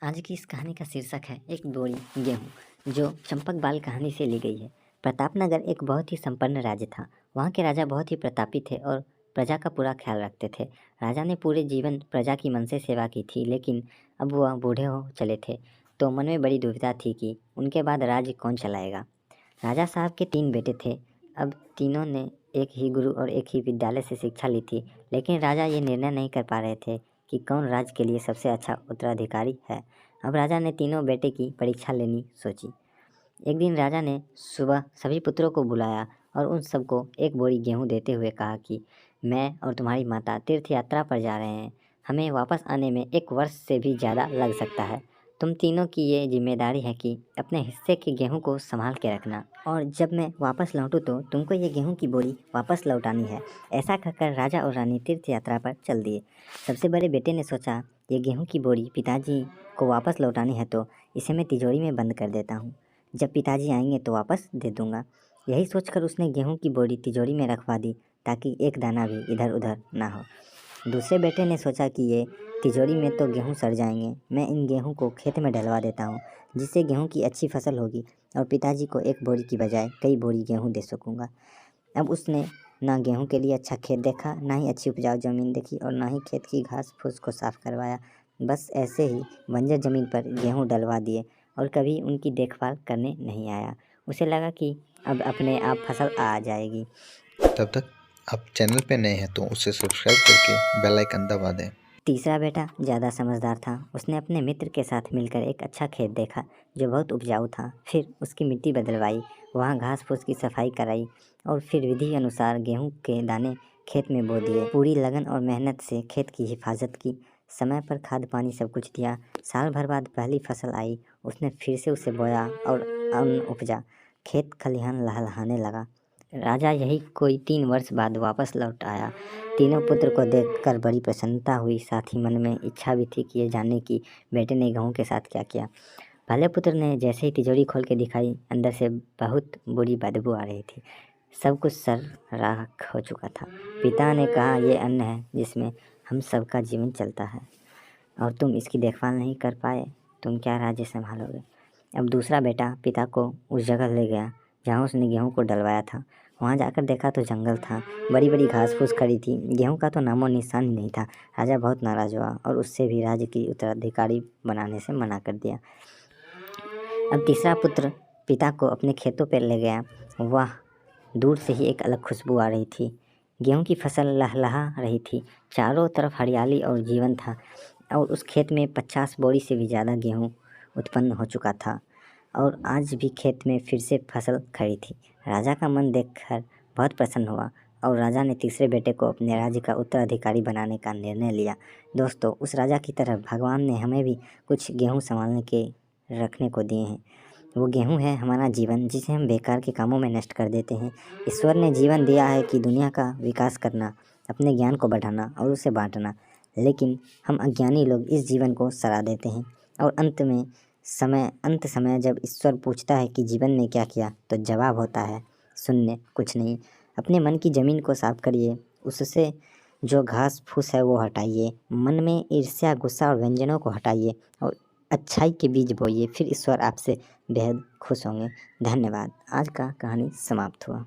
आज की इस कहानी का शीर्षक है एक बोरी गेहूँ, जो चंपक बाल कहानी से ली गई है। प्रतापनगर एक बहुत ही संपन्न राज्य था। वहाँ के राजा बहुत ही प्रतापी थे और प्रजा का पूरा ख्याल रखते थे। राजा ने पूरे जीवन प्रजा की मन से सेवा की थी, लेकिन अब वह बूढ़े हो चले थे, तो मन में बड़ी दुविधा थी कि उनके बाद राज्य कौन चलाएगा। राजा साहब के 3 बेटे थे। अब तीनों ने एक ही गुरु और एक ही विद्यालय से शिक्षा ली थी, लेकिन राजा ये निर्णय नहीं कर पा रहे थे कि कौन राज्य के लिए सबसे अच्छा उत्तराधिकारी है। अब राजा ने तीनों बेटे की परीक्षा लेनी सोची। एक दिन राजा ने सुबह सभी पुत्रों को बुलाया और उन सबको एक बोरी गेहूँ देते हुए कहा कि मैं और तुम्हारी माता तीर्थ यात्रा पर जा रहे हैं। हमें वापस आने में 1 वर्ष से भी ज़्यादा लग सकता है। तुम तीनों की ये जिम्मेदारी है कि अपने हिस्से के गेहूँ को संभाल के रखना, और जब मैं वापस लौटूँ तो तुमको ये गेहूँ की बोरी वापस लौटानी है। ऐसा कहकर राजा और रानी तीर्थ यात्रा पर चल दिए। सबसे बड़े बेटे ने सोचा, ये गेहूँ की बोरी पिताजी को वापस लौटानी है तो इसे मैं तिजोरी में बंद कर देता हूँ। जब पिताजी आएंगे तो वापस दे दूँगा। यही सोचकर उसने गेहूँ की बोरी तिजोरी में रखवा दी, ताकि एक दाना भी इधर उधर ना हो। दूसरे बेटे ने सोचा कि ये तिजोरी में तो गेहूँ सड़ जाएंगे, मैं इन गेहूँ को खेत में डलवा देता हूँ, जिससे गेहूँ की अच्छी फसल होगी और पिताजी को 1 बोरी की बजाय कई बोरी गेहूँ दे सकूँगा। अब उसने ना गेहूँ के लिए अच्छा खेत देखा, ना ही अच्छी उपजाऊ ज़मीन देखी और ना ही खेत की घास फूस को साफ़ करवाया। बस ऐसे ही बंजर ज़मीन पर गेहूँ डलवा दिए और कभी उनकी देखभाल करने नहीं आया। उसे लगा कि अब अपने आप फसल आ जाएगी। तब तक आप चैनल पे नए हैं तो उसे सब्सक्राइब करके बेल आइकन दबा दें। तीसरा बेटा ज़्यादा समझदार था। उसने अपने मित्र के साथ मिलकर एक अच्छा खेत देखा जो बहुत उपजाऊ था। फिर उसकी मिट्टी बदलवाई, वहाँ घास फूस की सफाई कराई और फिर विधि अनुसार गेहूँ के दाने खेत में बो दिए। पूरी लगन और मेहनत से खेत की हिफाजत की, समय पर खाद पानी सब कुछ दिया। साल भर बाद पहली फसल आई। उसने फिर से उसे बोया और अन्न उपजा। खेत खलिहान लहलहाने लगा। राजा यही कोई 3 वर्ष बाद वापस लौट आया। तीनों पुत्र को देखकर बड़ी प्रसन्नता हुई, साथ ही मन में इच्छा भी थी कि ये जानने की बेटे ने गेहूँ के साथ क्या किया। पहले पुत्र ने जैसे ही तिजोरी खोल के दिखाई, अंदर से बहुत बुरी बदबू आ रही थी। सब कुछ सर राख हो चुका था। पिता ने कहा, ये अन्न है जिसमें हम सबका जीवन चलता है, और तुम इसकी देखभाल नहीं कर पाए, तुम क्या राज्य संभालोगे। अब दूसरा बेटा पिता को उस जगह ले गया जहाँ उसने गेहूँ को डलवाया था। वहाँ जाकर देखा तो जंगल था, बड़ी बड़ी घास फूस खड़ी थी, गेहूँ का तो नामो निशान ही नहीं था। राजा बहुत नाराज़ हुआ और उससे भी राज्य की उत्तराधिकारी बनाने से मना कर दिया। अब तीसरा पुत्र पिता को अपने खेतों पर ले गया। वाह, दूर से ही एक अलग खुशबू आ रही थी। गेहूँ की फसल लहलहा रही थी, चारों तरफ हरियाली और जीवन था, और उस खेत में 50 बोरी से भी ज़्यादा गेहूँ उत्पन्न हो चुका था और आज भी खेत में फिर से फसल खड़ी थी। राजा का मन देखकर बहुत प्रसन्न हुआ और राजा ने तीसरे बेटे को अपने राज्य का उत्तराधिकारी बनाने का निर्णय लिया। दोस्तों, उस राजा की तरह भगवान ने हमें भी कुछ गेहूँ संभालने के रखने को दिए हैं। वो गेहूँ है हमारा जीवन, जिसे हम बेकार के कामों में नष्ट कर देते हैं। ईश्वर ने जीवन दिया है कि दुनिया का विकास करना, अपने ज्ञान को बढ़ाना और उसे बांटना, लेकिन हम अज्ञानी लोग इस जीवन को सड़ा देते हैं और अंत समय जब ईश्वर पूछता है कि जीवन में क्या किया, तो जवाब होता है शून्य, कुछ नहीं। अपने मन की ज़मीन को साफ करिए, उससे जो घास फूस है वो हटाइए, मन में ईर्ष्या गुस्सा और व्यंजनों को हटाइए और अच्छाई के बीज बोइए, फिर ईश्वर आपसे बेहद खुश होंगे। धन्यवाद। आज का कहानी समाप्त हुआ।